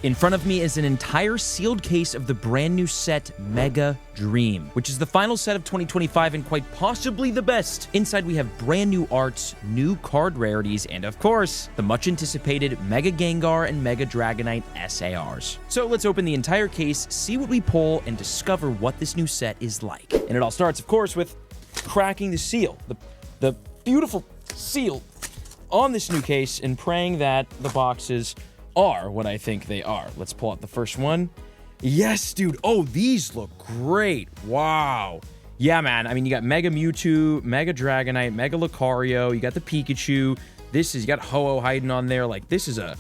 In front of me is an entire sealed case of the brand new set Mega Dream, which is the final set of 2025 and quite possibly the best. Inside we have brand new arts, new card rarities, and of course, the much anticipated Mega Gengar and Mega Dragonite SARs. So let's open the entire case, see what we pull, and discover what this new set is like. And it all starts, of course, with cracking the seal, the beautiful seal on this new case, and praying that the boxes are what I think they are. Let's pull out the first one. Yes, dude. Oh, these look great. Wow. Yeah, man. I mean, you got Mega Mewtwo, Mega Dragonite, Mega Lucario. You got the Pikachu. You got Ho-Oh hiding on there. Like, this is a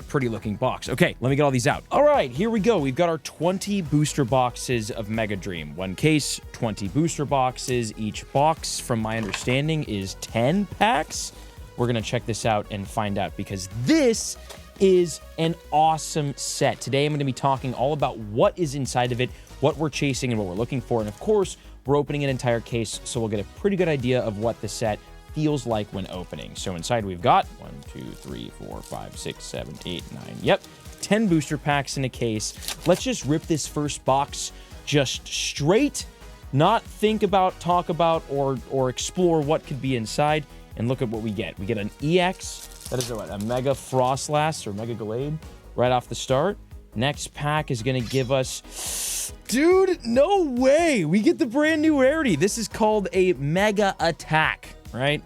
pretty looking box. Okay, let me get all these out. All right, here we go. We've got our 20 booster boxes of Mega Dream. One case, 20 booster boxes. Each box, from my understanding, is 10 packs. We're gonna check this out and find out, because this is an awesome set. Today, I'm going to be talking all about what is inside of it, what we're chasing, and what we're looking for. And of course, we're opening an entire case, so we'll get a pretty good idea of what the set feels like when opening. So inside, we've got 1, 2, 3, 4, 5, 6, 7, 8, 9. Yep, 10 booster packs in a case. Let's just rip this first box just straight, not think about, talk about, or explore what could be inside, and look at what we get. We get an EX. That is a Mega Frostlass or Mega Gallade right off the start. Next pack is going to give us... Dude, no way! We get the brand new rarity. This is called a Mega Attack, right?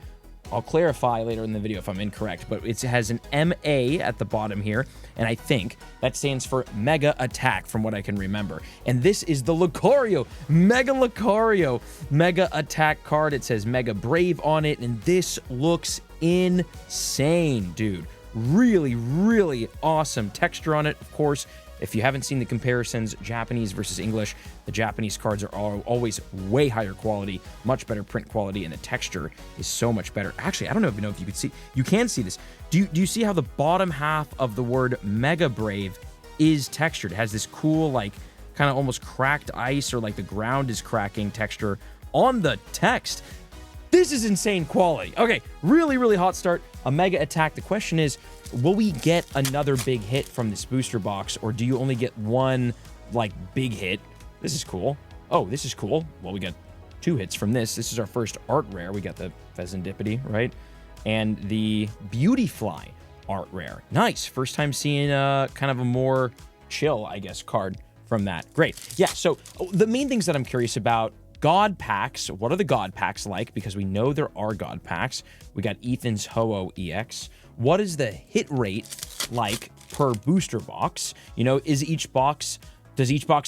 I'll clarify later in the video if I'm incorrect, but it has an MA at the bottom here, and I think that stands for Mega Attack from what I can remember. And this is the Lucario, Mega Lucario, Mega Attack card. It says Mega Brave on it, and this looks insane, dude. Really, really awesome texture on it. Of course, if you haven't seen the comparisons, Japanese versus English, the Japanese cards are always way higher quality, much better print quality, and the texture is so much better. Actually, I don't even know if you could see. You can see this. Do you see how the bottom half of the word Mega Brave is textured? It has this cool, like, kind of almost cracked ice, or like the ground is cracking texture on the text. This is insane quality. Okay, really, really hot start. A Mega Attack. The question is, will we get another big hit from this booster box, or do you only get one, like, big hit? This is cool. Oh, this is cool. Well, we got 2 hits from this. This is our first art rare. We got the Pheasantipity, right? And the Beautyfly art rare. Nice. First time seeing kind of a more chill, I guess, card from that. Great. Yeah, so the main things that I'm curious about: God packs. What are the God packs like? Because we know there are God packs. We got Ethan's Ho-Oh EX. What is the hit rate like per booster box? You know, does each box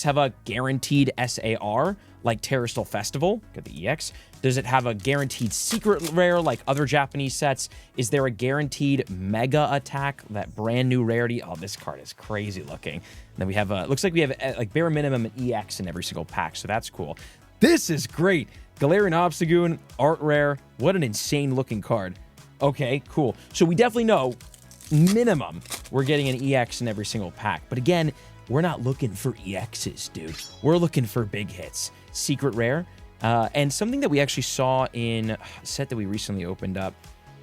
have a guaranteed SAR like Terrastal Festival? Got the EX. Does it have a guaranteed secret rare like other Japanese sets? Is there a guaranteed Mega Attack, that brand new rarity? Oh, this card is crazy looking. And then we have looks like we have like bare minimum an EX in every single pack, so that's cool. This is great. Galarian Obstagoon, art rare. What an insane looking card. Okay, cool. So we definitely know minimum we're getting an EX in every single pack. But again, we're not looking for EXs, dude. We're looking for big hits. Secret rare. And something that we actually saw in a set that we recently opened up.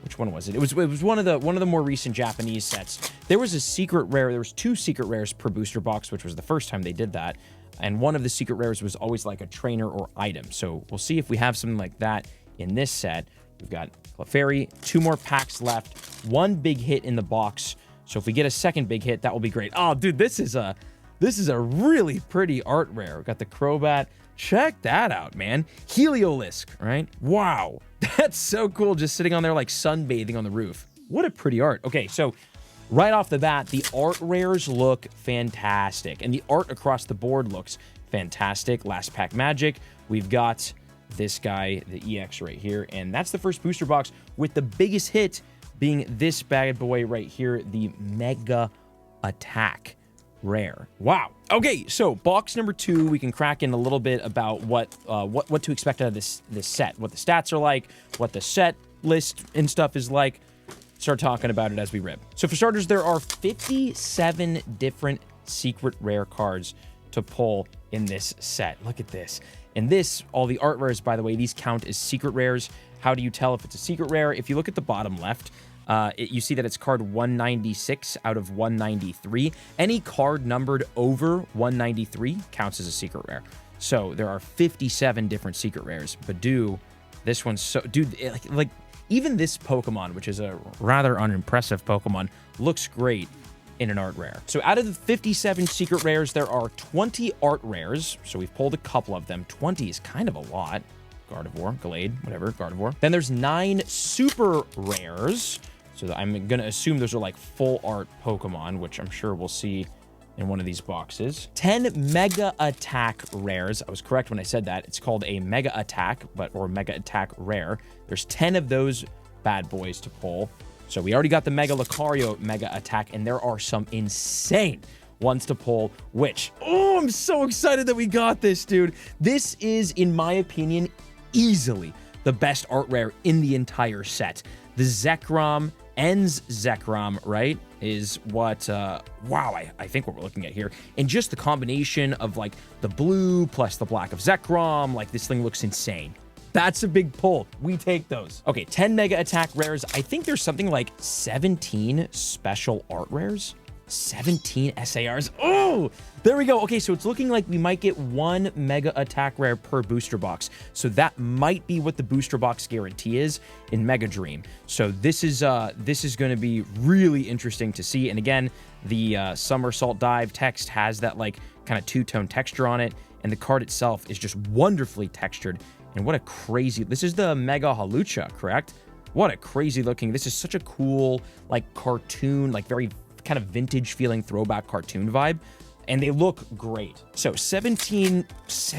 Which one was it? It was one of the more recent Japanese sets. There was a secret rare. There was 2 secret rares per booster box, which was the first time they did that. And one of the secret rares was always like a trainer or item. So we'll see if we have something like that in this set. We've got Clefairy, 2 more packs left, 1 big hit in the box. So if we get a second big hit, that will be great. Oh, dude, this is a really pretty art rare. We've got the Crobat. Check that out, man. Heliolisk, right? Wow. That's so cool, just sitting on there like sunbathing on the roof. What a pretty art. Okay, so right off the bat, the art rares look fantastic, and the art across the board looks fantastic. Last pack magic. We've got this guy, the EX right here, and that's the first booster box with the biggest hit being this bad boy right here, the Mega Attack rare. Wow. Okay, so box number 2, we can crack in a little bit about what to expect out of this set, what the stats are like, what the set list and stuff is like. Start talking about it as we rip. So for starters, there are 57 different secret rare cards to pull in this set. Look at this. And this, all the art rares, by the way, these count as secret rares. How do you tell if it's a secret rare? If you look at the bottom left, You see that it's card 196 out of 193. Any card numbered over 193 counts as a secret rare. So there are 57 different secret rares. Badoo, this one's so... Dude, like even this Pokemon, which is a rather unimpressive Pokemon, looks great in an art rare. So out of the 57 secret rares, there are 20 art rares. So we've pulled a couple of them. 20 is kind of a lot. Gardevoir, Gallade, whatever, Gardevoir. Then there's 9 super rares. So I'm going to assume those are like full art Pokemon, which I'm sure we'll see in one of these boxes. 10 Mega Attack rares. I was correct when I said that. It's called a Mega Attack, or Mega Attack rare. There's 10 of those bad boys to pull. So we already got the Mega Lucario Mega Attack, and there are some insane ones to pull, which, oh, I'm so excited that we got this, dude. This is, in my opinion, easily the best art rare in the entire set. The Zekrom, Ends Zekrom, right, is what, wow, I think what we're looking at here. And just the combination of, like, the blue plus the black of Zekrom, like, this thing looks insane. That's a big pull. We take those. Okay, 10 Mega Attack rares. I think there's something like 17 special art rares. 17 SARs. Oh, there we go. Okay, so it's looking like we might get 1 Mega Attack rare per booster box. So that might be what the booster box guarantee is in Mega Dream. So this is going to be really interesting to see. And again, the Somersault Dive text has that like kind of two-tone texture on it, and the card itself is just wonderfully textured. And what a crazy... This is the Mega Hawlucha, correct? What a crazy looking... This is such a cool, like, cartoon, like, very kind of vintage feeling throwback cartoon vibe. And they look great. So 17, is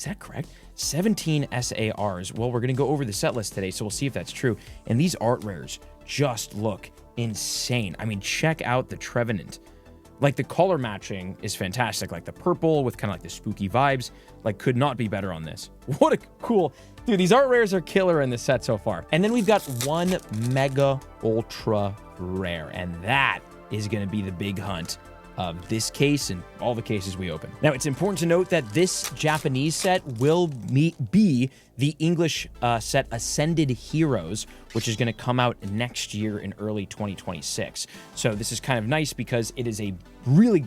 that correct? 17 SARs. Well, we're going to go over the set list today, so we'll see if that's true. And these art rares just look insane. I mean, check out the Trevenant. Like, the color matching is fantastic. Like, the purple with kind of like the spooky vibes, like, could not be better on this. What a cool... Dude, these art rares are killer in this set so far. And then we've got 1 Mega Ultra Rare, and that is going to be the big hunt of this case and all the cases we open. Now, it's important to note that this Japanese set will be the English set Ascended Heroes, which is going to come out next year in early 2026. So this is kind of nice because it is a really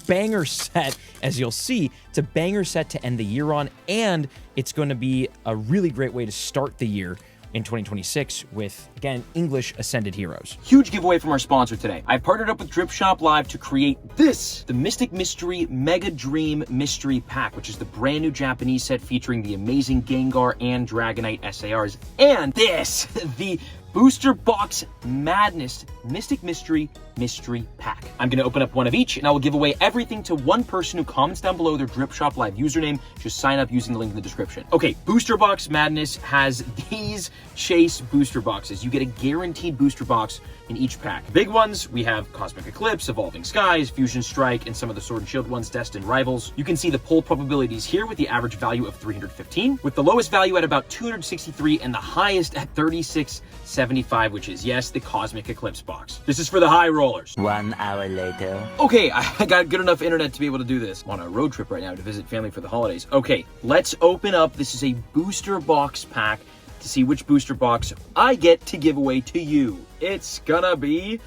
banger set, as you'll see. It's a banger set to end the year on, and it's going to be a really great way to start the year in 2026 with, again, English Ascended Heroes. Huge giveaway from our sponsor today. I've partnered up with Drip Shop Live to create this, the Mystic Mystery Mega Dream Mystery Pack, which is the brand new Japanese set featuring the amazing Gengar and Dragonite SARs, and this, the Booster Box Madness Mystic Mystery Pack. I'm going to open up one of each, and I will give away everything to one person who comments down below their Drip Shop Live username. Just sign up using the link in the description. Okay, Booster Box Madness has these Chase booster boxes. You get a guaranteed booster box in each pack. Big ones, we have Cosmic Eclipse, Evolving Skies, Fusion Strike, and some of the Sword and Shield ones, Destined Rivals. You can see the pull probabilities here with the average value of 315, with the lowest value at about 263 and the highest at 3675, which is, yes, the Cosmic Eclipse box. This is for the high rollers. 1 hour later. Okay, I got good enough internet to be able to do this. I'm on a road trip right now to visit family for the holidays. Okay, let's open up. This is a booster box pack to see which booster box I get to give away to you. It's gonna be...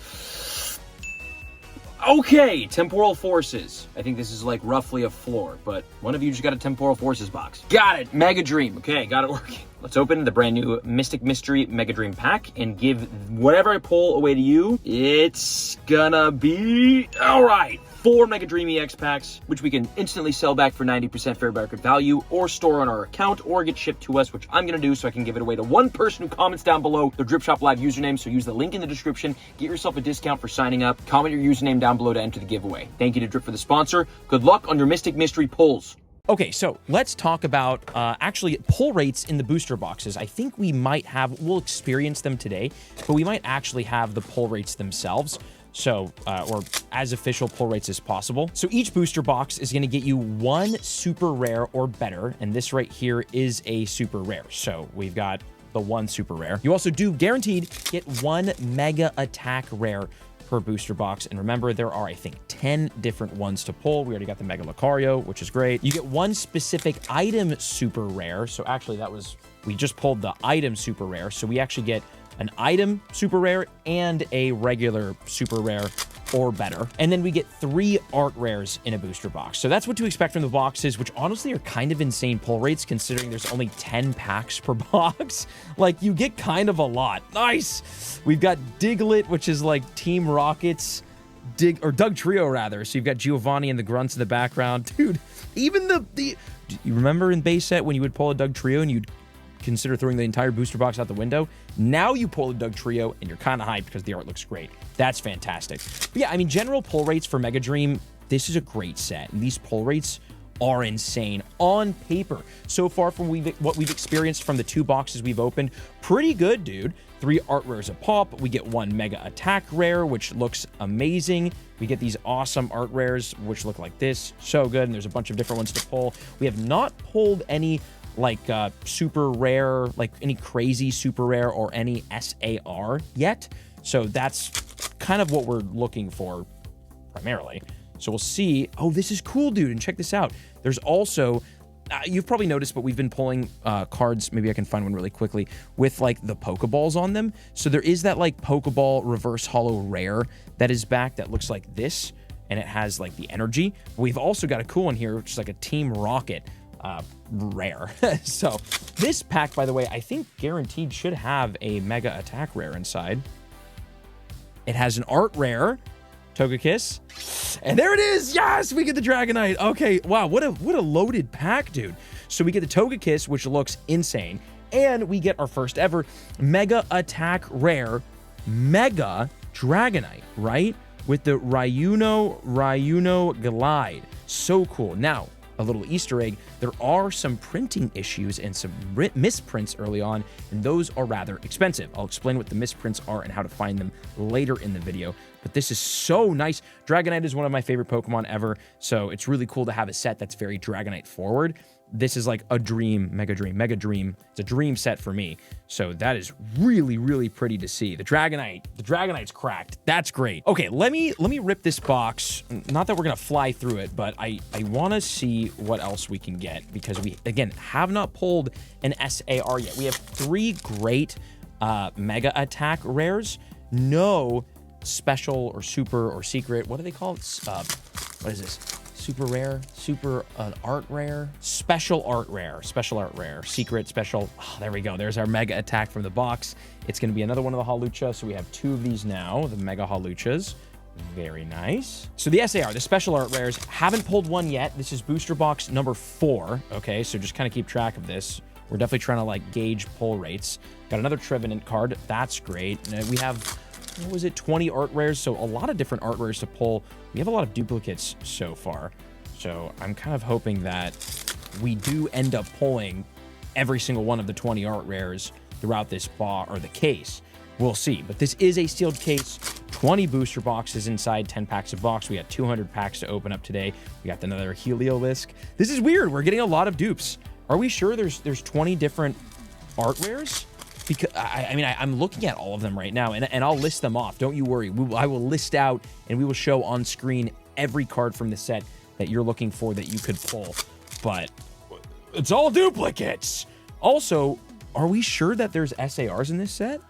Okay, Temporal Forces. I think this is like roughly a floor, but one of you just got a Temporal Forces box. Got it, Mega Dream. Okay, got it working. Let's open the brand new Mystic Mystery Mega Dream Pack and give whatever I pull away to you. It's gonna be... All right. 4 Mega Dream EX packs, which we can instantly sell back for 90% fair market value, or store on our account, or get shipped to us, which I'm going to do so I can give it away to one person who comments down below their Drip Shop Live username. So use the link in the description, get yourself a discount for signing up, comment your username down below to enter the giveaway. Thank you to Drip for the sponsor. Good luck on your Mystic Mystery pulls. Okay, so let's talk about actually pull rates in the booster boxes. I think we might have, we'll experience them today, but we might actually have the pull rates themselves. So, or as official pull rates as possible. So each booster box is going to get you 1 super rare or better. And this right here is a super rare. So we've got the 1 super rare. You also do guaranteed get 1 Mega Attack rare per booster box. And remember, there are, I think, 10 different ones to pull. We already got the Mega Lucario, which is great. You get 1 specific item super rare. So actually that was, we just pulled the item super rare. So we actually get an item super rare and a regular super rare or better. And then we get 3 art rares in a booster box. So that's what to expect from the boxes, which honestly are kind of insane pull rates considering there's only 10 packs per box. Like, you get kind of a lot. Nice! We've got Diglett, which is like Team Rocket's Doug Trio, rather. So you've got Giovanni and the grunts in the background. Dude, even the you remember in base set when you would pull a Doug Trio and you'd consider throwing the entire booster box out the window? Now you pull a Doug Trio and you're kind of hyped because the art looks great. That's fantastic. But yeah, I mean, general pull rates for Mega Dream, this is a great set. And these pull rates are insane on paper. So far from what we've experienced from the 2 boxes we've opened, pretty good, dude. 3 art rares a pop. We get 1 Mega Attack rare, which looks amazing. We get these awesome art rares, which look like this. So good. And there's a bunch of different ones to pull. We have not pulled any like super rare, like any crazy super rare or any SAR yet. So that's kind of what we're looking for primarily. So we'll see. Oh, this is cool, dude. And check this out. There's also, you've probably noticed, but we've been pulling cards. Maybe I can find one really quickly with like the Pokeballs on them. So there is that like Pokeball reverse holo rare that is back that looks like this. And it has like the energy. We've also got a cool one here, which is like a Team Rocket rare. So this pack, by the way, I think guaranteed should have a Mega Attack rare inside. It has an art rare, Togekiss, and there it is. Yes, we get the Dragonite. Okay, wow, what a loaded pack, dude. So we get the Togekiss, which looks insane, and we get our first ever Mega Attack rare Mega Dragonite, right? With the Ryuno Glide. So cool. Now, a little Easter egg, there are some printing issues and some misprints early on, and those are rather expensive. I'll explain what the misprints are and how to find them later in the video, but this is so nice. Dragonite is one of my favorite Pokemon ever, so it's really cool to have a set that's very Dragonite forward. This is like a dream, Mega Dream. It's a dream set for me. So that is really, really pretty to see. The Dragonite's cracked. That's great. Okay, let me rip this box. Not that we're gonna fly through it, but I wanna see what else we can get because we, again, have not pulled an SAR yet. We have 3 great Mega Attack rares. No special or super or secret. What do they call it? What is this? Super rare, art rare, special art rare, secret, special. Oh, there we go. There's our Mega Attack from the box. It's going to be another one of the Hawlucha. So we have 2 of these now, the Mega Hawluchas. Very nice. So the SAR, the special art rares, haven't pulled one yet. This is booster box number 4. Okay, so just kind of keep track of this. We're definitely trying to like gauge pull rates. Got another Trevenant card. That's great. We have, what was it, 20 art rares, so a lot of different art rares to pull. We have a lot of duplicates so far, so I'm kind of hoping that we do end up pulling every single one of the 20 art rares throughout this box or the case. We'll see, but this is a sealed case, 20 booster boxes inside, 10 packs of box. We got 200 packs to open up today. We got another Heliolisk. This is weird. We're getting a lot of dupes. Are we sure there's 20 different art rares? Because I mean, I'm looking at all of them right now, and I'll list them off. Don't you worry. I will list out, and we will show on screen every card from the set that you're looking for that you could pull. But it's all duplicates. Also, are we sure that there's SARs in this set?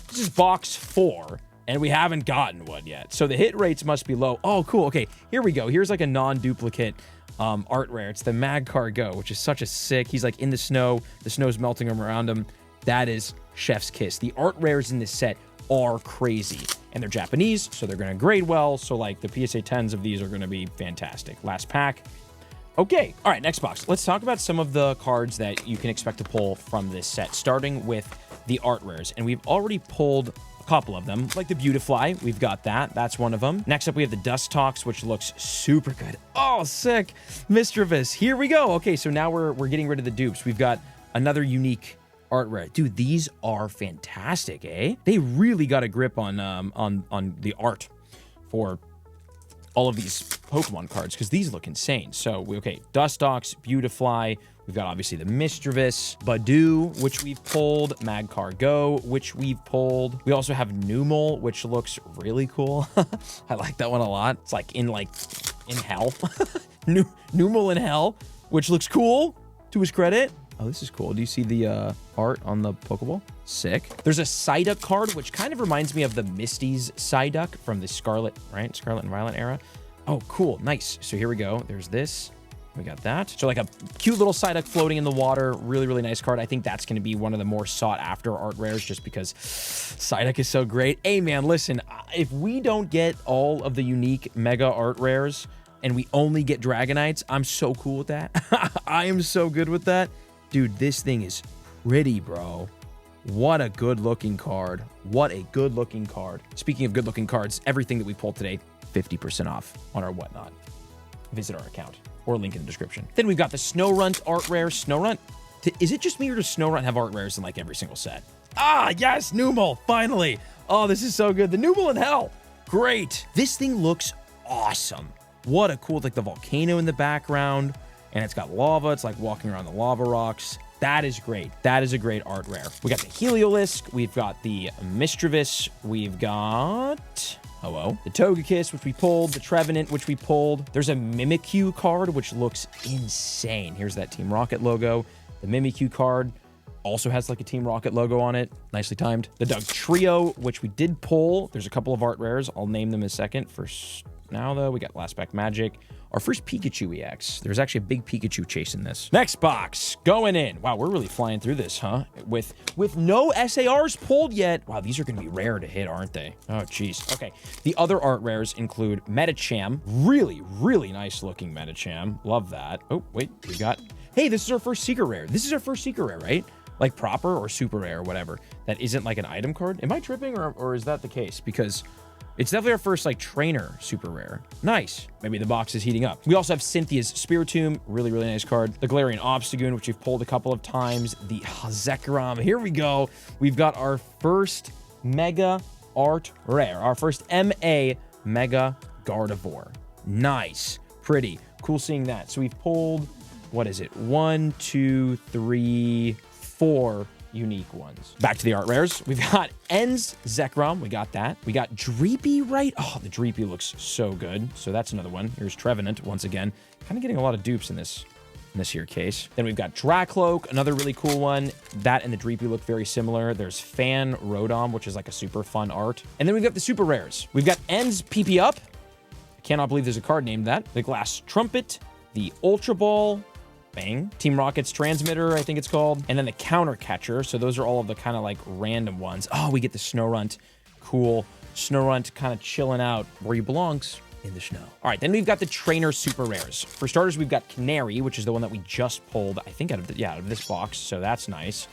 This is box 4, and we haven't gotten one yet. So the hit rates must be low. Oh, cool. Okay, here we go. Here's like a non-duplicate art rare. It's the Magcargo, which is such a sick. He's like in the snow. The snow's melting around him. That is Chef's Kiss. The art rares in this set are crazy, and they're Japanese, so they're going to grade well. So like the PSA 10s of these are going to be fantastic. Last pack. Okay. All right. Next box. Let's talk about some of the cards that you can expect to pull from this set, starting with the art rares. And we've already pulled a couple of them, like the Beautifly. We've got that. That's one of them. Next up, we have the Dustox, which looks super good. Oh, sick. Mischievous. Here we go. Okay. So now we're getting rid of the dupes. We've got another unique art rare. Dude, these are fantastic, eh? They really got a grip on the art for all of these Pokemon cards because these look insane. So, okay, Dustox, Beautifly. We've got obviously the Mischievous, Badoo, which we've pulled, Magcargo, which we've pulled. We also have Numel, which looks really cool. I like that one a lot. It's like in hell. Numel in hell, which looks cool to his credit. Oh, this is cool. Do you see the art on the Pokeball? Sick. There's a Psyduck card, which kind of reminds me of the Misty's Psyduck from the Scarlet and Violet era. Oh, cool. Nice. So here we go. There's this. We got that. So like a cute little Psyduck floating in the water. Really, really nice card. I think that's going to be one of the more sought after art rares just because Psyduck is so great. Hey, man, listen, if we don't get all of the unique mega art rares and we only get Dragonites, I'm so cool with that. I am so good with that. Dude, this thing is pretty, bro. What a good looking card. What a good looking card. Speaking of good looking cards, everything that we pulled today, 50% off on our whatnot. Visit our account or link in the description. Then we've got the Snorunt art rare. Snorunt, is it just me or does Snorunt have art rares in like every single set? Ah, yes, Numel, finally. Oh, this is so good. The Numel in hell. Great. This thing looks awesome. What a cool, like the volcano in the background, and it's got lava. It's like walking around the lava rocks. That is great. That is a great art rare. We got the Heliolisk. We've got the Mischievous. We've got... Hello. The Togekiss, which we pulled. The Trevenant, which we pulled. There's a Mimikyu card, which looks insane. Here's that Team Rocket logo. The Mimikyu card also has like a Team Rocket logo on it. Nicely timed. The Dugtrio, which we did pull. There's a couple of art rares. I'll name them in a second. First, now though, we got Last Pack Magic. Our first Pikachu EX. There's actually a big Pikachu chasing this. Next box, going in. Wow, we're really flying through this, huh? With no SARs pulled yet. Wow, these are going to be rare to hit, aren't they? Oh, jeez. Okay, the other art rares include Medicham. Really, really nice looking Medicham. Love that. Oh, wait, we got... Hey, this is our first secret rare. This is our first secret rare, right? Like proper or super rare or whatever. That isn't like an item card. Am I tripping or is that the case? Because... it's definitely our first, like, trainer super rare. Nice. Maybe the box is heating up. We also have Cynthia's Spiritomb. Really, really nice card. The Galarian Obstagoon, which we've pulled a couple of times. The Zekrom. Here we go. We've got our first Mega Art Rare. Our first MA Mega Gardevoir. Nice. Pretty. Cool seeing that. So we've pulled, what is it? 1, 2, 3, 4... unique ones. Back to the art rares. We've got En's Zekrom. We got that. We got Dreepy, right? Oh, the Dreepy looks so good. So that's another one. Here's Trevenant once again. Kind of getting a lot of dupes in this here case. Then we've got Dracloak, another really cool one. That and the Dreepy look very similar. There's Fan Rodom, which is like a super fun art. And then we've got the super rares. We've got En's PP Up. I cannot believe there's a card named that. The Glass Trumpet, the Ultra Ball, bang, Team Rocket's Transmitter, I think it's called, and then the Counter Catcher. So those are all of the kind of like random ones. Oh, we get the Snorunt. Cool. Snorunt kind of chilling out where he belongs, in the snow. All right, then we've got the Trainer Super Rares. For starters, we've got Canary, which is the one that we just pulled, I think, out of this box. So that's nice.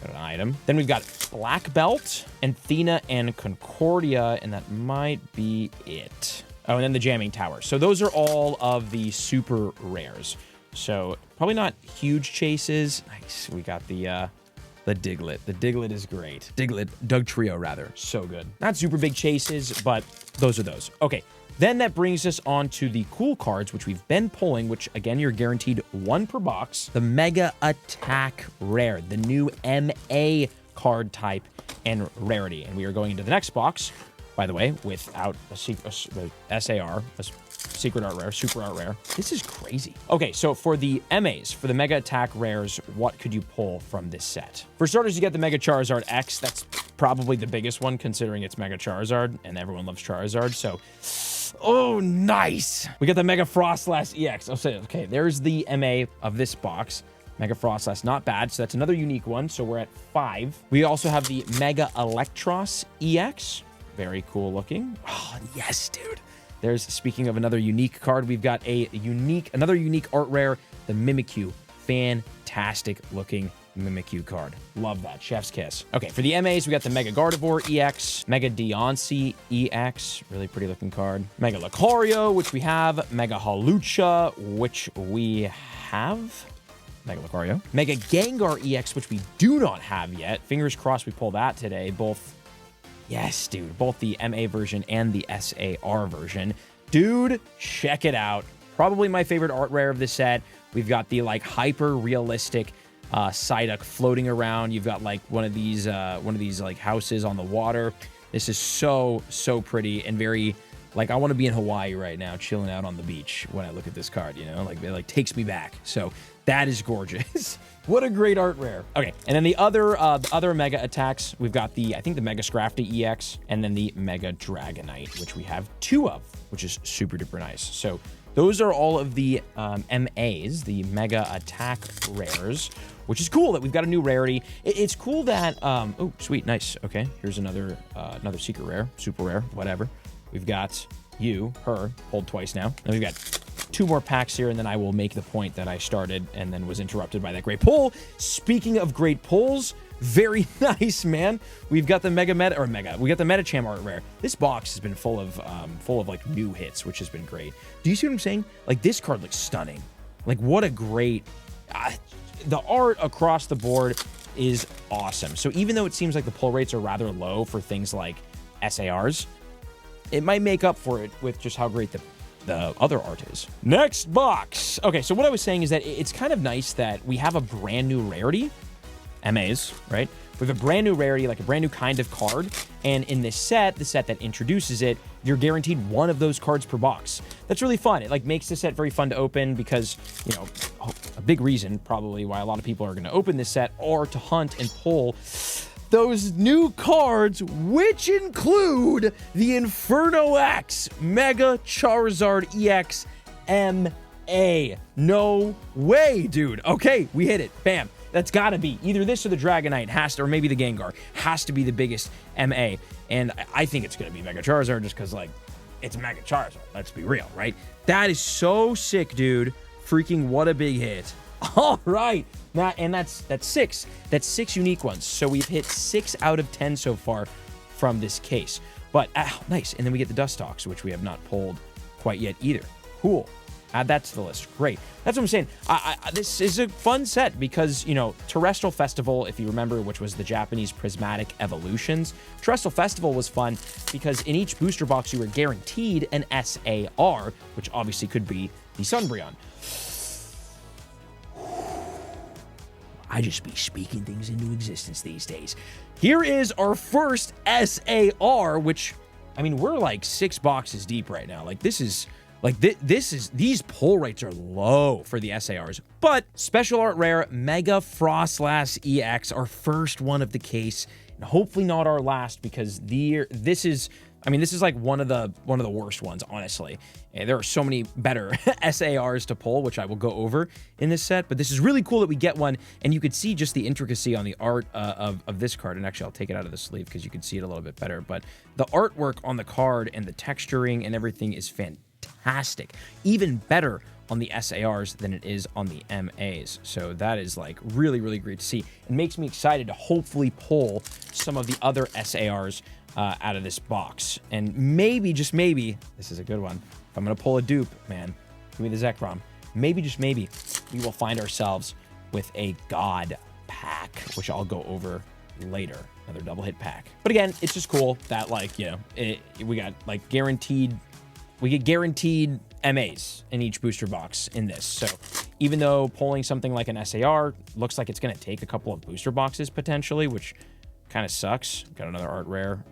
Got an item. Then we've got Black Belt, Anthena, and Concordia, and that might be it. Oh, and then the Jamming Tower. So those are all of the super rares. So probably not huge chases. Nice. We got the Diglett. The Diglett is great. Dugtrio rather. So good. Not super big chases, but those are those. Okay. Then that brings us on to the cool cards, which we've been pulling, which again, you're guaranteed 1 per box. The Mega Attack Rare, the new MA card type and rarity. And we are going into the next box, by the way, without a SAR, a secret art rare, super art rare. This is crazy. Okay, so for the MAs, for the Mega Attack rares, what could you pull from this set? For starters, you get the Mega Charizard X. That's probably the biggest one, considering it's Mega Charizard, and everyone loves Charizard, so... oh, nice! We got the Mega Frostlass EX. I'll say, okay, there's the MA of this box. Mega Frostlass, not bad, so that's another unique one, so we're at 5. We also have the Mega Electros EX. Very cool looking. Oh, yes, dude. There's, speaking of another unique card, we've got another unique art rare, the Mimikyu. Fantastic looking Mimikyu card. Love that. Chef's kiss. Okay, for the MAs, we got the Mega Gardevoir EX, Mega Deoncé EX, really pretty looking card. Mega Lucario, which we have. Mega Hawlucha, which we have. Mega Lucario. Mega Gengar EX, which we do not have yet. Fingers crossed we pull that today. Both... yes, dude. Both the MA version and the SAR version. Dude, check it out. Probably my favorite art rare of the set. We've got the, like, hyper-realistic Psyduck floating around. You've got, like, one of these, like, houses on the water. This is so, so pretty and very Like, I want to be in Hawaii right now, chilling out on the beach when I look at this card, you know? Like, it like takes me back. So that is gorgeous. What a great art rare. Okay, and then the other Mega attacks, we've got I think the Mega Scrafty EX, and then the Mega Dragonite, which we have 2 of, which is super duper nice. So those are all of the MAs, the Mega Attack rares, which is cool that we've got a new rarity. It's cool that, oh, sweet, nice. Okay, here's another secret rare, super rare, whatever. We've got her, pulled twice now. Then we've got 2 more packs here, and then I will make the point that I started and then was interrupted by that great pull. Speaking of great pulls, very nice, man. We've got the we got the Metacham art rare. This box has been full of like new hits, which has been great. Do you see what I'm saying? Like, this card looks stunning. Like, what a great, the art across the board is awesome. So even though it seems like the pull rates are rather low for things like SARs, it might make up for it with just how great the other art is. Next box. Okay, so what I was saying is that it's kind of nice that we have a brand new rarity, MAs, right? We have a brand new rarity, like a brand new kind of card, and in this set, the set that introduces it, you're guaranteed 1 of those cards per box. That's really fun. It like makes the set very fun to open because, you know, a big reason probably why a lot of people are going to open this set are to hunt and pull those new cards, which include the Inferno X Mega Charizard EX MA. No way, dude. Okay, we hit it. Bam. That's got to be either this or the Dragonite or maybe the Gengar has to be the biggest MA. And I think it's going to be Mega Charizard just because, like, it's Mega Charizard. Let's be real, right? That is so sick, dude. Freaking what a big hit. All right. Now, and that's 6. That's 6 unique ones. So we've hit 6 out of 10 so far from this case. But, nice. And then we get the Dustox, which we have not pulled quite yet either. Cool. Add that to the list. Great. That's what I'm saying. This is a fun set because, you know, Terrestrial Festival, if you remember, which was the Japanese Prismatic Evolutions. Terrestrial Festival was fun because in each booster box, you were guaranteed an SAR, which obviously could be the Sunbreon. I just be speaking things into existence these days. Here is our first SAR, which, I mean, we're like 6 boxes deep right now. Like, this is... Like, these pull rates are low for the SARs. But Special Art Rare Mega Frostlass EX, our first one of the case, and hopefully not our last, because this is like one of the worst ones, honestly. And there are so many better SARs to pull, which I will go over in this set. But this is really cool that we get one, and you could see just the intricacy on the art of this card. And actually, I'll take it out of the sleeve because you can see it a little bit better. But the artwork on the card and the texturing and everything is fantastic. Even better on the SARs than it is on the MAs. So that is like really, really great to see. It makes me excited to hopefully pull some of the other SARs out of this box. And maybe, just maybe, this is a good one. If I'm going to pull a dupe, man, give me the Zekrom. Maybe, just maybe, we will find ourselves with a God pack, which I'll go over later. Another double hit pack. But again, it's just cool that, like, you know, we got like guaranteed... We get guaranteed MAs in each booster box in this. So even though pulling something like an SAR looks like it's going to take a couple of booster boxes potentially, which kind of sucks. Got another art rare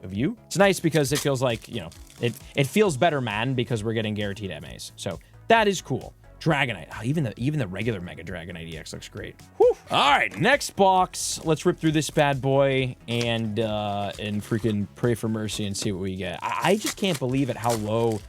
of you. It's nice because it feels like, you know, it feels better, man, because we're getting guaranteed MAs. So that is cool. Dragonite. Oh, even the regular Mega Dragonite EX looks great. Whew. All right, next box. Let's rip through this bad boy and freaking pray for mercy and see what we get. I just can't believe at how low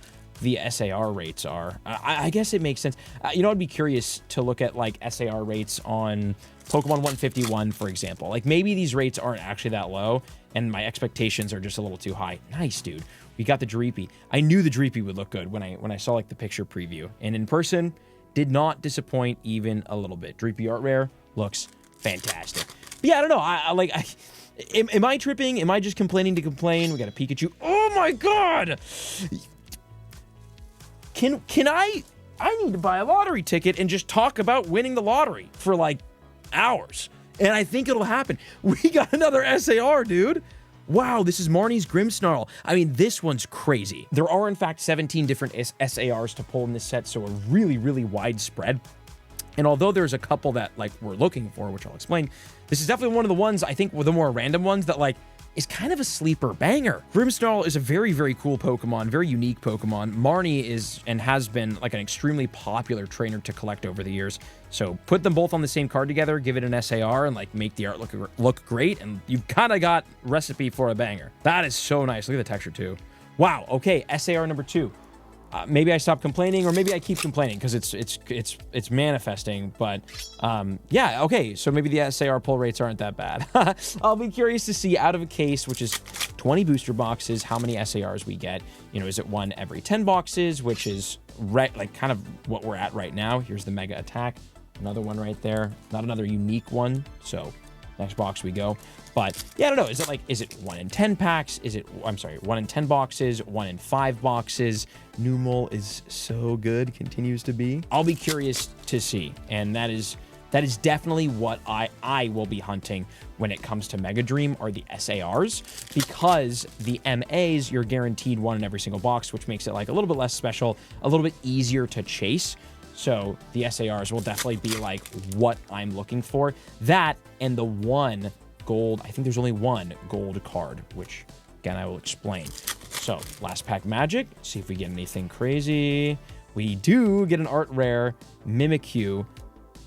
the SAR rates are. I guess it makes sense. You know, I'd be curious to look at like SAR rates on Pokemon 151, for example. Like maybe these rates aren't actually that low and my expectations are just a little too high. Nice, dude. We got the Dreepy. I knew the Dreepy would look good when I saw like the picture preview. And in person, did not disappoint even a little bit. Dreepy art rare looks fantastic. But yeah, I don't know. Am I tripping? Am I just complaining to complain? We got a Pikachu. Oh my God! Can I need to buy a lottery ticket and just talk about winning the lottery for like hours. And I think it'll happen. We got another SAR, dude. Wow, this is Marnie's Grimmsnarl. I mean, this one's crazy. There are, in fact, 17 different SARs to pull in this set, so a really, really wide spread. And although there's a couple that, like, we're looking for, which I'll explain, this is definitely one of the ones, I think, the more random ones that, like, is kind of a sleeper banger. Grimmsnarl is a very, very cool Pokemon, very unique Pokemon. Marnie is and has been like an extremely popular trainer to collect over the years. So put them both on the same card together, give it an SAR, and like make the art look great, and you've kind of got recipe for a banger. That is so nice. Look at the texture too. Wow. Okay, SAR number 2. Maybe I stop complaining, or maybe I keep complaining because it's manifesting. But yeah, okay. So maybe the SAR pull rates aren't that bad. I'll be curious to see out of a case, which is 20 booster boxes, how many SARs we get. You know, is it one every 10 boxes, which is like kind of what we're at right now. Here's the Mega Attack, another one right there. Not another unique one. So next box we go. But yeah, I don't know. Is it 1 in 10 packs? I'm sorry, 1 in 10 boxes, 1 in 5 boxes? Numel is so good, continues to be. I'll be curious to see. And that is definitely what I will be hunting when it comes to Mega Dream, are the SARs, because the MAs, you're guaranteed 1 in every single box, which makes it like a little bit less special, a little bit easier to chase. So the SARs will definitely be like what I'm looking for. That and the one gold, I think there's only one gold card, which again, I will explain. So last pack magic, see if we get anything crazy. We do get an art rare Mimikyu,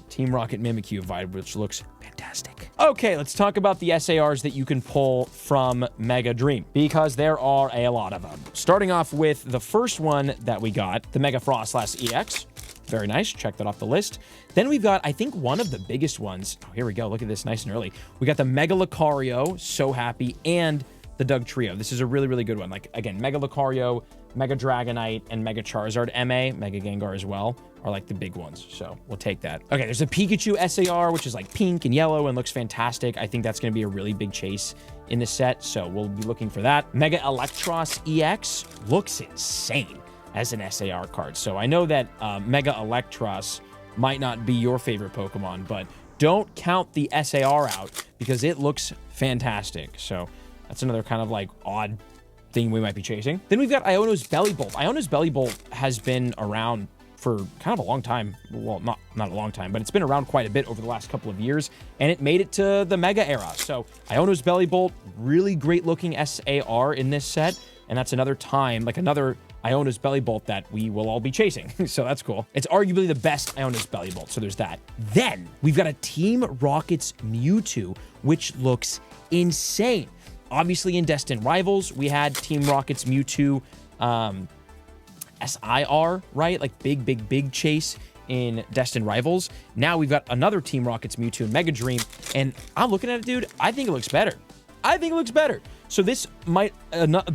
Team Rocket Mimikyu vibe, which looks fantastic. Okay, let's talk about the SARs that you can pull from Mega Dream, because there are a lot of them. Starting off with the first one that we got, the Mega Froslass EX. Very nice. Check that off the list. Then we've got, I think, one of the biggest ones. Oh, here we go. Look at this nice and early. We got the Mega Lucario, so happy, and the Dugtrio. This is a really, really good one. Like, again, Mega Lucario, Mega Dragonite, and Mega Charizard MA, Mega Gengar as well, are like the big ones. So we'll take that. Okay, there's a Pikachu SAR, which is like pink and yellow and looks fantastic. I think that's going to be a really big chase in this set, so we'll be looking for that. Mega Electros EX looks insane as an SAR card. So I know that Mega Electros might not be your favorite Pokemon, but don't count the SAR out because it looks fantastic. So that's another kind of like odd thing we might be chasing. Then we've got Iono's Bellibolt. Iono's Bellibolt has been around for kind of a long time. Well, not a long time, but it's been around quite a bit over the last couple of years, and it made it to the Mega era. So Iono's Bellibolt, really great looking SAR in this set, and that's another time, like another Iono's Bellibolt that we will all be chasing. So that's cool. It's arguably the best Iono's Bellibolt, so there's that. Then we've got a Team Rocket's Mewtwo, which looks insane. Obviously in Destined Rivals, we had Team Rocket's Mewtwo SIR, right? Like big chase in Destined Rivals. Now we've got another Team Rocket's Mewtwo in Mega Dream, and I'm looking at it, dude. I think it looks better. So this might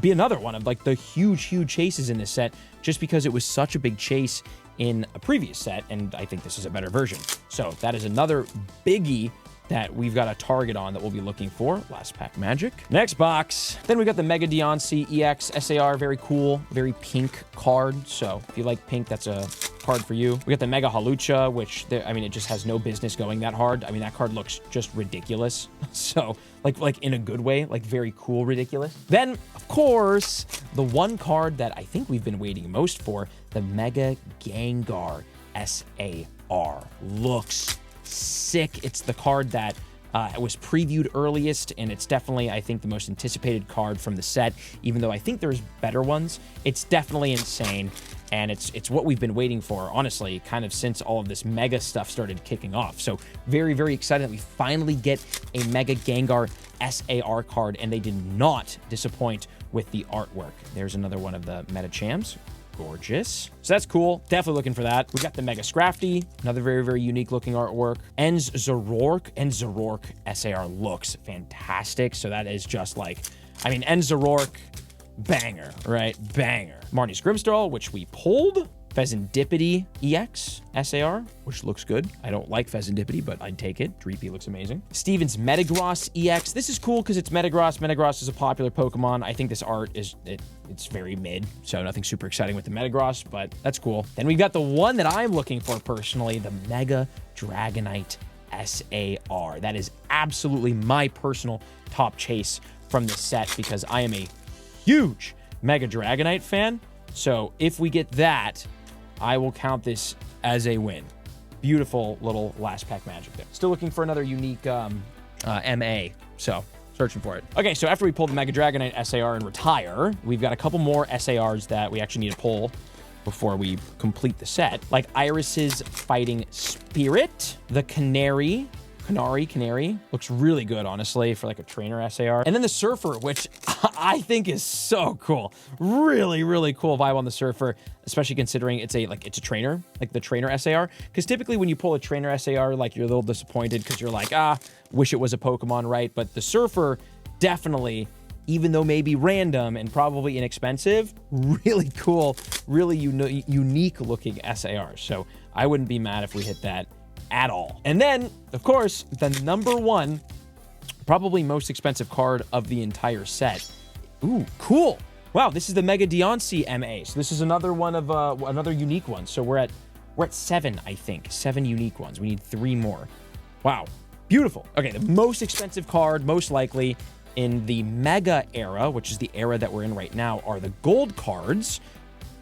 be another one of like the huge chases in this set, just because it was such a big chase in a previous set, and I think this is a better version. So that is another biggie that we've got a target on that we'll be looking for. Last pack magic. Next box. Then we got the Mega Deoncé EX SAR. Very cool, very pink card. So if you like pink, that's a card for you. We got the Mega Hawlucha, which, I mean, it just has no business going that hard. I mean, that card looks just ridiculous. So, like in a good way, like very cool ridiculous. Then, of course, the one card that I think we've been waiting most for, the Mega Gengar SAR. Looks sick. It's the card that was previewed earliest, and it's definitely, I think, the most anticipated card from the set, even though I think there's better ones. It's definitely insane, and it's what we've been waiting for, honestly, kind of since all of this Mega stuff started kicking off. So very, very excited that we finally get a Mega Gengar SAR card, and they did not disappoint with the artwork. There's another one of the Metachams. Gorgeous. So that's cool. Definitely looking for that. We got the Mega Scrafty, another very, very unique looking artwork. En's Zoroark, and Zoroark SAR looks fantastic. So that is just like, I mean, En's Zoroark, banger, right? Banger. Marnie's Grimmsnarl, which we pulled. Pheasantipity EX SAR, which looks good. I don't like Pheasantipity, but I'd take it. Dreepy looks amazing. Steven's Metagross EX. This is cool because it's Metagross. Metagross is a popular Pokemon. I think this art is, it's very mid, so nothing super exciting with the Metagross, but that's cool. Then we've got the one that I'm looking for personally, the Mega Dragonite SAR. That is absolutely my personal top chase from this set because I am a huge Mega Dragonite fan. So if we get that, I will count this as a win. Beautiful little last pack magic there. Still looking for another unique MA. So searching for it. Okay, so after we pull the Mega Dragonite SAR and retire, we've got a couple more SARs that we actually need to pull before we complete the set. Like Iris's Fighting Spirit, the Canary. Looks really good, honestly, for like a trainer SAR. And then the Surfer, which I think is so cool. Really, really cool vibe on the Surfer, especially considering it's a trainer, like the trainer SAR. Because typically when you pull a trainer SAR, like you're a little disappointed because you're like, wish it was a Pokemon, right? But the Surfer, definitely, even though maybe random and probably inexpensive, really cool, really unique looking SAR. So I wouldn't be mad if we hit that at all. And then, of course, the number one, probably most expensive card of the entire set. Ooh, cool. Wow, this is the Mega Deontay MA. So this is another one of another unique one. So we're at 7, I think. 7 unique ones. We need 3 more. Wow, beautiful. Okay, the most expensive card, most likely in the Mega era, which is the era that we're in right now, are the gold cards.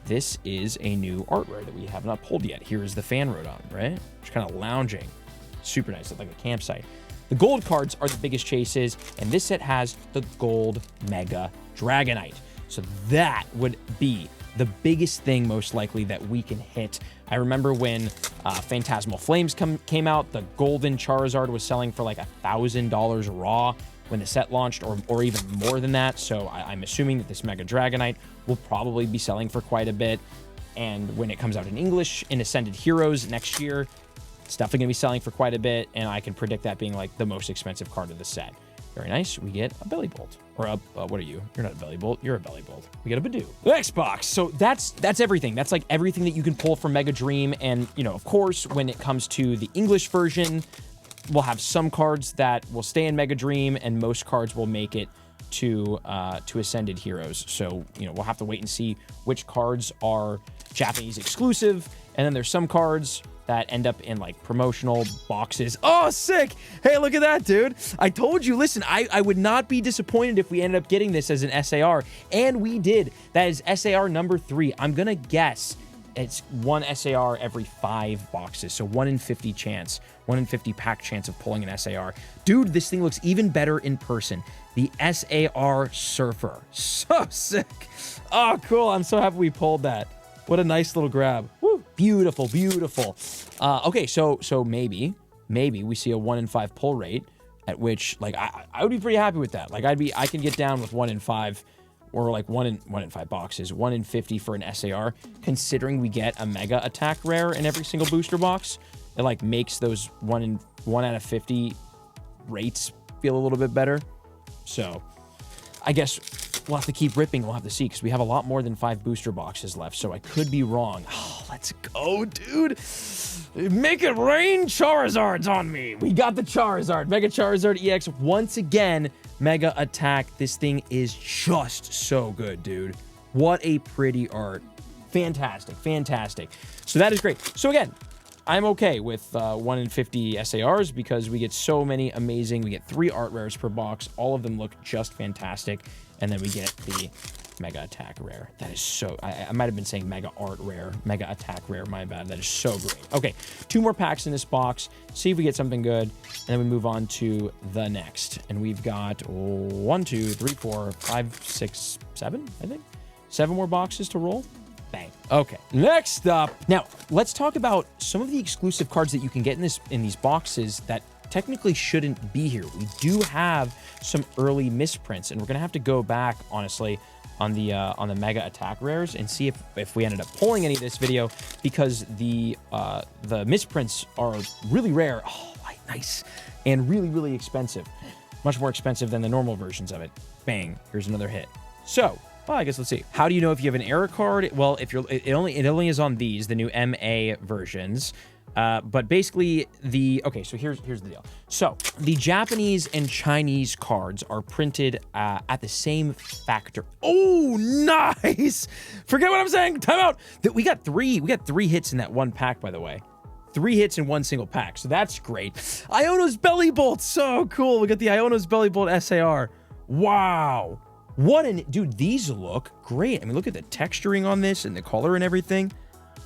This is a new art rare that we have not pulled yet. Here is the Fanrodon, right? Just kind of lounging. Super nice, like a campsite. The gold cards are the biggest chases, and this set has the gold Mega Dragonite. So that would be the biggest thing, most likely, that we can hit. I remember when Phantasmal Flames came out, the golden Charizard was selling for like $1,000 raw when the set launched, or even more than that. So I'm assuming that this Mega Dragonite will probably be selling for quite a bit. And when it comes out in English in Ascended Heroes next year, it's definitely going to be selling for quite a bit. And I can predict that being like the most expensive card of the set. Very nice. We get a Bellibolt. Or what are you? You're not a Bellibolt. You're a Bellibolt. We get a Badoo. The next box. So that's everything. That's like everything that you can pull from Mega Dream. And, you know, of course, when it comes to the English version, we'll have some cards that will stay in Mega Dream, and most cards will make it to Ascended Heroes. So, you know, we'll have to wait and see which cards are Japanese exclusive. And then there's some cards that end up in like promotional boxes. Oh, sick. Hey, look at that, dude. I told you, listen, I would not be disappointed if we ended up getting this as an SAR. And we did. That is SAR number 3. I'm going to guess it's 1 SAR every 5 boxes. So 1 in 50 chance, 1 in 50 pack chance of pulling an SAR. Dude, this thing looks even better in person. The SAR Surfer. So sick. Oh, cool. I'm so happy we pulled that. What a nice little grab. Woo. Beautiful, beautiful. Okay, so maybe we see a 1 in 5 pull rate, at which, like, I would be pretty happy with that. Like, I can get down with 1 in 5, or like 1 in 5 boxes, 1 in 50 for an SAR, considering we get a Mega Attack rare in every single booster box. It like makes those 1 out of 50 rates feel a little bit better. So I guess we'll have to keep ripping. We'll have to see, because we have a lot more than 5 booster boxes left. So I could be wrong. Oh, let's go, dude. Make it rain Charizards on me. We got the Charizard. Mega Charizard EX once again. Mega Attack. This thing is just so good, dude. What a pretty art. Fantastic, fantastic. So that is great. So again, I'm okay with 1 in 50 SARs, because we get so many amazing. We get 3 art rares per box. All of them look just fantastic. And then we get the Mega Attack rare. That is so... I might have been saying Mega Art rare. Mega Attack rare, my bad. That is so great. Okay, 2 more packs in this box. See if we get something good. And then we move on to the next. And we've got 1, 2, 3, 4, 5, 6, 7, I think. 7 more boxes to roll. Bang. Okay, next up. Now, let's talk about some of the exclusive cards that you can get in these boxes that technically shouldn't be here. We do have some early misprints, and we're gonna have to go back, honestly, on the Mega Attack rares and see if we ended up pulling any of this video, because the misprints are really rare. Oh, nice. And really, really expensive. Much more expensive than the normal versions of it. Bang. Here's another hit. So, well, I guess let's see. How do you know if you have an error card? Well, if it only is on these, the new MA versions. But basically okay, so here's the deal. So the Japanese and Chinese cards are printed at the same factory. Oh, nice. Forget what I'm saying. Time out. We got three hits in that one pack, by the way. 3 hits in one single pack. So that's great. Iono's Bellibolt. So cool. We got the Iono's Bellibolt SAR. Wow. Dude, these look great. I mean, look at the texturing on this and the color and everything.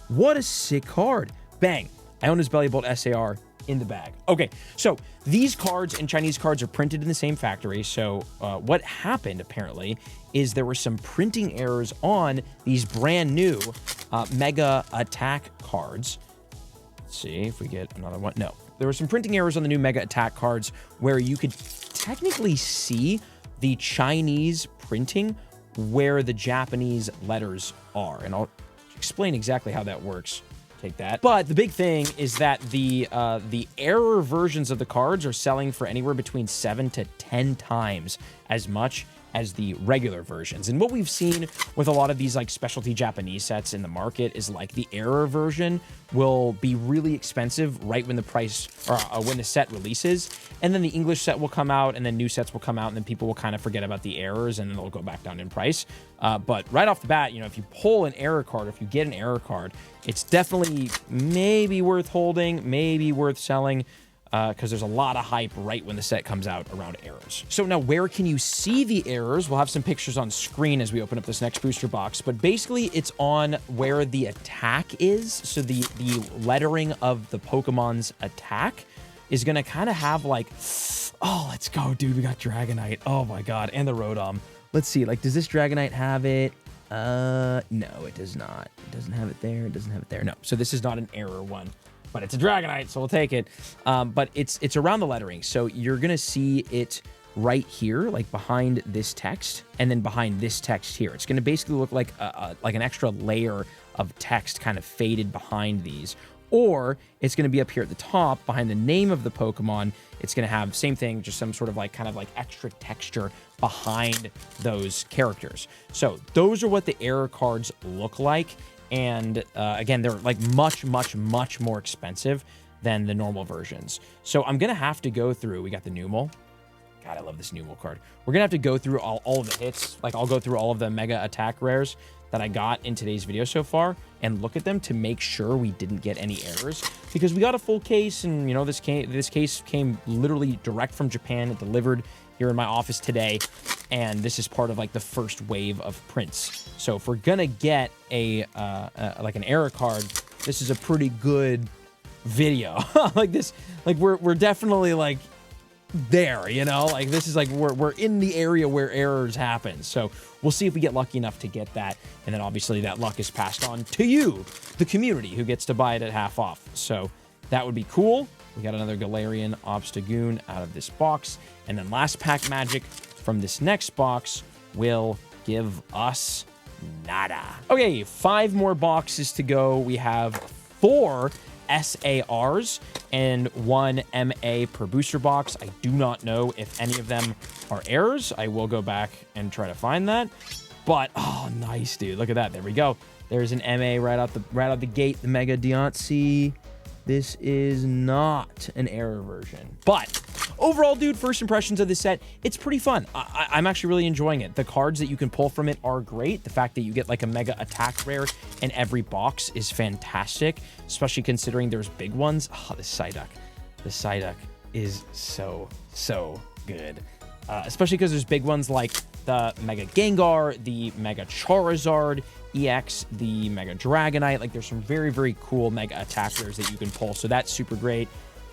What a sick card. Bang. Iono's Bellibolt SAR. in the bag. Okay, so these cards and Chinese cards are printed in the same factory. So what happened apparently is there were some printing errors on these brand new Mega Attack cards. Let's see if we get another one. No, there were some printing errors on the new Mega Attack cards where you could technically see the Chinese printing where the Japanese letters are. And I'll explain exactly how that works. Take that. But the big thing is that the error versions of the cards are selling for anywhere between 7 to 10 times as much as the regular versions. And what we've seen with a lot of these like specialty Japanese sets in the market is like the error version will be really expensive right when the price or when the set releases, and then the English set will come out, and then new sets will come out, and then people will kind of forget about the errors, and then they'll go back down in price. But right off the bat, you know, if you pull an error card, if you get an error card, it's definitely maybe worth holding, maybe worth selling, because there's a lot of hype right when the set comes out around errors. So now where can you see the errors? We'll have some pictures on screen as we open up this next booster box, but basically it's on where the attack is. So the lettering of the Pokemon's attack is going to kind of have like, oh, let's go, dude. We got Dragonite. Oh my God. And the Rotom. Let's see, like, does this Dragonite have it? No, it does not. It doesn't have it there. It doesn't have it there. No. So this is not an error one. But it's a Dragonite, so we'll take it. But it's around the lettering. So you're going to see it right here, like behind this text, and then behind this text here. It's going to basically look like an extra layer of text kind of faded behind these. Or it's going to be up here at the top behind the name of the Pokemon. It's going to have same thing, just some sort of like kind of like extra texture behind those characters. So those are what the error cards look like. And again, they're like much, much, much more expensive than the normal versions. So I'm going to have to go through, we got the Numel. God, I love this Numel card. We're going to have to go through all of the hits. Like I'll go through all of the Mega Attack rares that I got in today's video so far and look at them to make sure we didn't get any errors, because we got a full case, and you know, this case came literally direct from Japan. It delivered here in my office today, and this is part of like the first wave of prints. So if we're gonna get a like an error card, this is a pretty good video. Like this, like we're definitely like there, you know, like this is like we're in the area where errors happen. So we'll see if we get lucky enough to get that, and then obviously that luck is passed on to you, the community, who gets to buy it at half off. So that would be cool. We got another Galarian Obstagoon out of this box, and then last pack magic from this next box will give us nada. Okay, 5 more boxes to go. We have 4 SARs and 1 MA per booster box. I do not know if any of them are errors. I will go back and try to find that. But oh, nice, dude. Look at that. There we go. There's an MA right out the gate. The Mega Deontay. This is not an error version. But overall, dude, first impressions of this set, it's pretty fun. I'm actually really enjoying it. The cards that you can pull from it are great. The fact that you get like a Mega Attack rare in every box is fantastic, especially considering there's big ones. Oh, the Psyduck. The Psyduck is so good. Especially because there's big ones like the Mega Gengar, the Mega Charizard EX, the Mega Dragonite. Like there's some very, very cool Mega Attack rares that you can pull. So that's super great.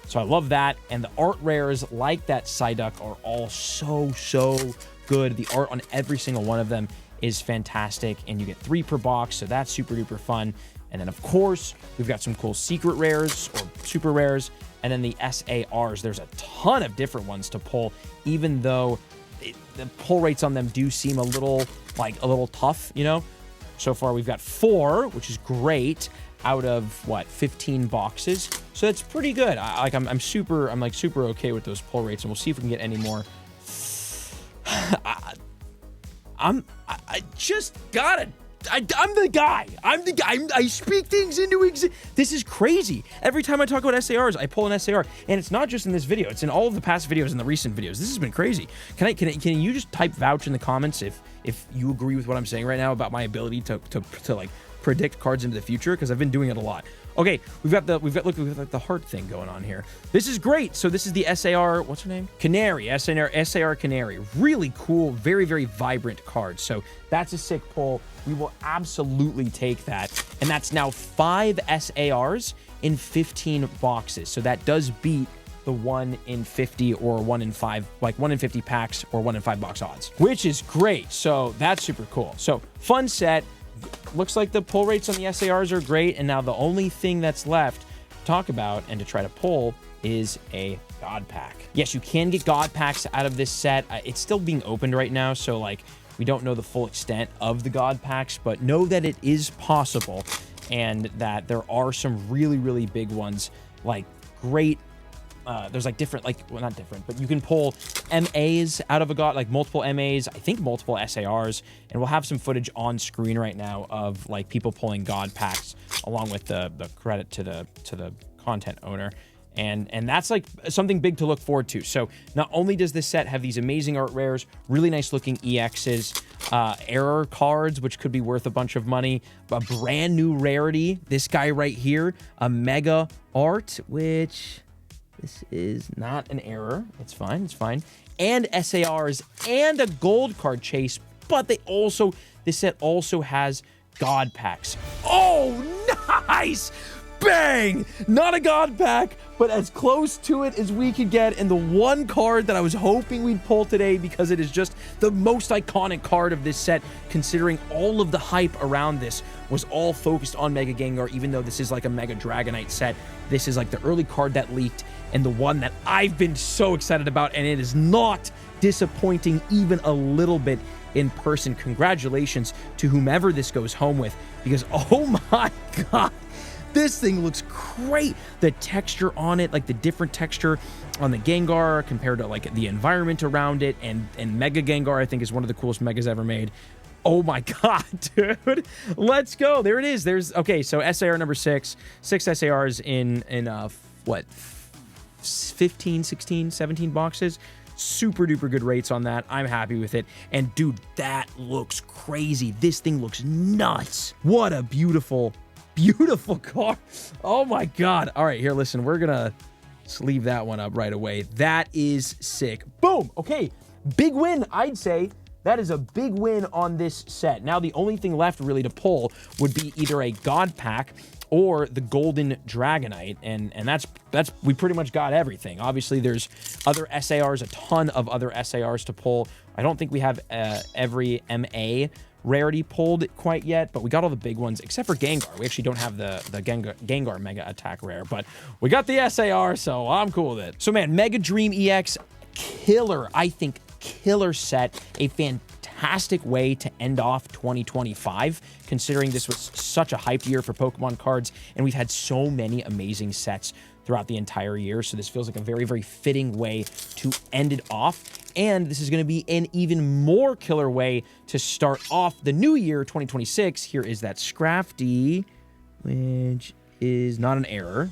So I love that. And the art rares like that Psyduck are all so good. The art on every single one of them is fantastic. And you get 3 per box. So that's super duper fun. And then of course, we've got some cool secret rares or super rares. And then the SARs, there's a ton of different ones to pull, even though the pull rates on them do seem a little tough, you know? So far, we've got 4, which is great, out of what, 15 boxes. So that's pretty good. I'm super okay with those pull rates, and we'll see if we can get any more. I just gotta. I'm the guy. I speak things into existence. This is crazy. Every time I talk about SARs, I pull an SAR, and it's not just in this video. It's in all of the past videos and the recent videos. This has been crazy. Can you just type vouch in the comments if you agree with what I'm saying right now about my ability to like predict cards into the future, because I've been doing it a lot. Okay, we've got the heart thing going on here. This is great. So this is the SAR, what's her name? Canary, SAR Canary. Really cool, very, very vibrant card. So that's a sick pull. we will absolutely take that. And that's now 5 SARs in 15 boxes. So that does beat the 1 in 50 or 1 in 5, like 1 in 50 packs or 1 in 5 box odds, which is great. So that's super cool. So fun set. Looks like the pull rates on the SARs are great. And now the only thing that's left to talk about and to try to pull is a God pack. Yes, you can get God packs out of this set. It's still being opened right now, so like we don't know the full extent of the God packs, but know that it is possible and that there are some really, really big ones, like great. There's like different, like, well, not different, but you can pull MAs out of a God, like multiple MAs, I think multiple SARs, and we'll have some footage on screen right now of like people pulling God packs along with the credit to the content owner. And that's like something big to look forward to. So not only does this set have these amazing art rares, really nice looking EXs, error cards, which could be worth a bunch of money, a brand new rarity, this guy right here, a mega art, which this is not an error. It's fine. It's fine. And SARs and a gold card chase, but this set also has God packs. Oh, nice! Bang! Not a God pack, but as close to it as we could get. And the one card that I was hoping we'd pull today, because it is just the most iconic card of this set, considering all of the hype around this was all focused on Mega Gengar, even though this is like a Mega Dragonite set. This is like the early card that leaked and the one that I've been so excited about, and it is not disappointing even a little bit in person. Congratulations to whomever this goes home with, because oh my God, this thing looks great. The texture on it, like the different texture on the Gengar compared to like the environment around it, and Mega Gengar, I think, is one of the coolest megas ever made. Oh my God, dude. Let's go. There it is. Okay, so SAR number 6 SARs in what, 15, 16, 17 boxes. Super duper good rates on that. I'm happy with it. And dude, that looks crazy. This thing looks nuts. What a beautiful car. Oh my God. All right, here, listen, we're gonna sleeve that one up right away. That is sick. Boom. Okay, big win, I'd say. That is a big win on this set. Now the only thing left really to pull would be either a God pack or the Golden Dragonite, and that's we pretty much got everything. Obviously, there's other SARs, a ton of other SARs to pull. I don't think we have every MA rarity pulled quite yet, but we got all the big ones except for Gengar. We actually don't have the Gengar Mega Attack rare, but we got the SAR, so I'm cool with it. So man, Mega Dream EX, killer, I think, killer set, a fantastic way to end off 2025, considering this was such a hyped year for Pokemon cards, and we've had so many amazing sets throughout the entire year. So this feels like a very, very fitting way to end it off. And this is going to be an even more killer way to start off the new year, 2026. Here is that Scrafty, which is not an error.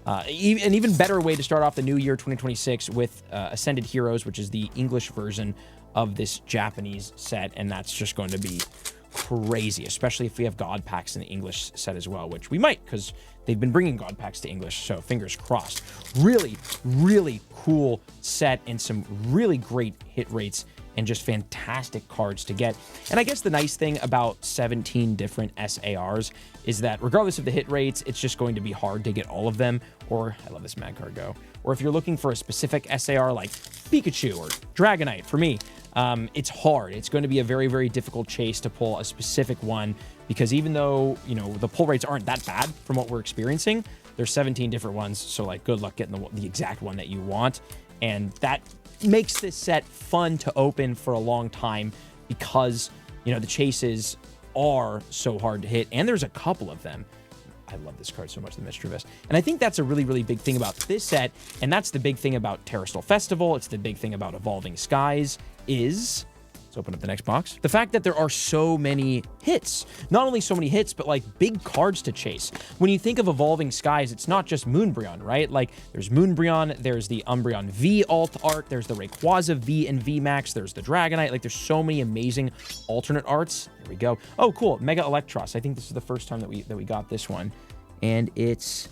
An even better way to start off the new year, 2026, with Ascended Heroes, which is the English version of this Japanese set. And that's just going to be crazy, especially if we have God packs in the English set as well, which we might, because they've been bringing God packs to English, so fingers crossed. Really, really cool set and some really great hit rates and just fantastic cards to get. And I guess the nice thing about 17 different SARs is that regardless of the hit rates, it's just going to be hard to get all of them. Or, I love this Magcargo. Or if you're looking for a specific SAR like Pikachu or Dragonite, for me, it's hard. It's going to be a very, very difficult chase to pull a specific one, because even though, you know, the pull rates aren't that bad from what we're experiencing, there's 17 different ones. So like, good luck getting the exact one that you want. And that makes this set fun to open for a long time, because, you know, the chases are so hard to hit, and there's a couple of them. I love this card so much, the Mischievous. And I think that's a really, really big thing about this set, and that's the big thing about Terrestrial Festival. It's the big thing about Evolving Skies is... Let's open up the next box. The fact that there are so many hits. Not only so many hits, but like big cards to chase. When you think of Evolving Skies, it's not just Moonbryon, right? Like there's Moonbryon, there's the Umbreon V alt art, there's the Rayquaza V and V Max, there's the Dragonite. Like there's so many amazing alternate arts. There we go. Oh, cool. Mega Electros. I think this is the first time that we got this one. And it's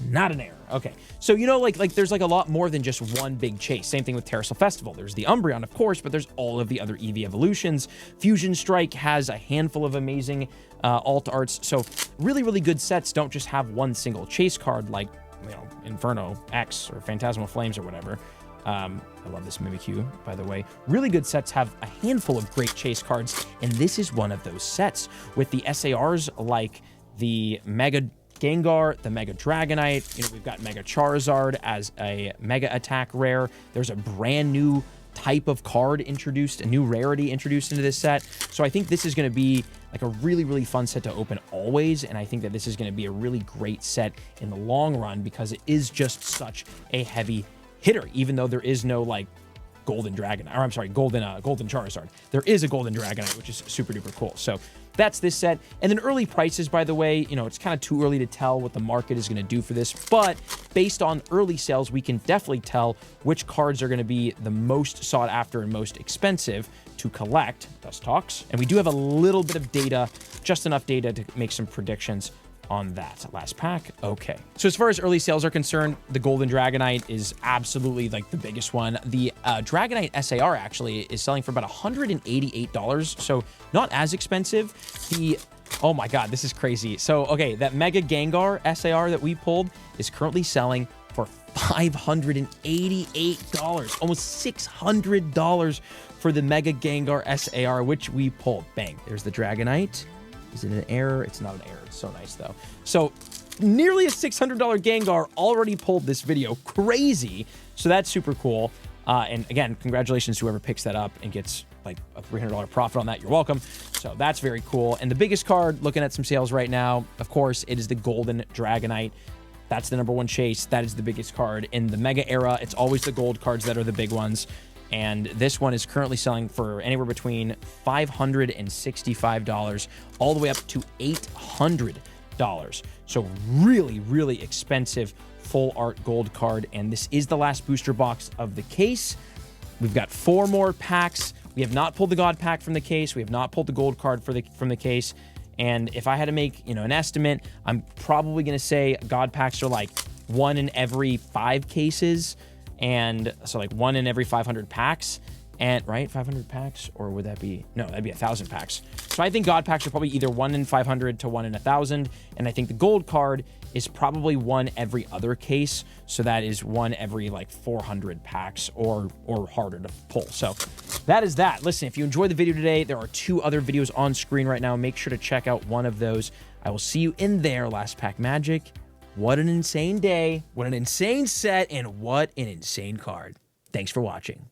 Not an error. Okay. So, you know, like there's like a lot more than just one big chase. Same thing with Terrasil Festival. There's the Umbreon, of course, but there's all of the other EV evolutions. Fusion Strike has a handful of amazing alt arts. So really, really good sets don't just have one single chase card like, you know, Inferno X or Phantasmal Flames or whatever. I love this Mimikyu, by the way. Really good sets have a handful of great chase cards, and this is one of those sets with the SARs like the Mega Gengar, the Mega Dragonite. You know, we've got Mega Charizard as a Mega Attack rare. There's a brand new type of card introduced, a new rarity introduced into this set. So I think this is going to be like a really, really fun set to open always. And I think that this is going to be a really great set in the long run because it is just such a heavy hitter, even though there is no like golden Dragonite, or I'm sorry, golden Charizard. There is a golden Dragonite, which is super duper cool. So that's this set. And then early prices, by the way, you know, it's kind of too early to tell what the market is going to do for this, but based on early sales, we can definitely tell which cards are going to be the most sought after and most expensive to collect. Dust Talks. And we do have a little bit of data, just enough data to make some predictions on that. Last pack. Okay. So as far as early sales are concerned, the Golden Dragonite is absolutely like the biggest one. The Dragonite SAR actually is selling for about $188. So not as expensive. Oh my God, this is crazy. So, okay, that Mega Gengar SAR that we pulled is currently selling for $588, almost $600 for the Mega Gengar SAR, which we pulled. Bang. There's the Dragonite. Is it an error? It's not an error. It's so nice, though. So nearly a $600 Gengar already pulled this video. Crazy. So that's super cool. And again, congratulations to whoever picks that up and gets like a $300 profit on that. You're welcome. So that's very cool. And the biggest card, looking at some sales right now, of course, it is the Golden Dragonite. That's the #1 chase. That is the biggest card. In the Mega era, it's always the gold cards that are the big ones. And this one is currently selling for anywhere between $565 all the way up to $800. So really, really expensive full art gold card. And this is the last booster box of the case. We've got 4 more packs. We have not pulled the God pack from the case. We have not pulled the gold card from the case. And if I had to make, you know, an estimate, I'm probably going to say God packs are like 1 in every 5 cases. And so like 1 in every 500 packs, and right, 500 packs, or would that be, no, that'd be 1,000 packs. So I think God packs are probably either 1 in 500 to 1 in 1,000. And I think the gold card is probably 1 every other case. So that is 1 every like 400 packs or harder to pull. So that is that. Listen, if you enjoyed the video today, there are 2 other videos on screen right now. Make sure to check out one of those. I will see you in there. Last Pack Magic. What an insane day, what an insane set, and what an insane card. Thanks for watching.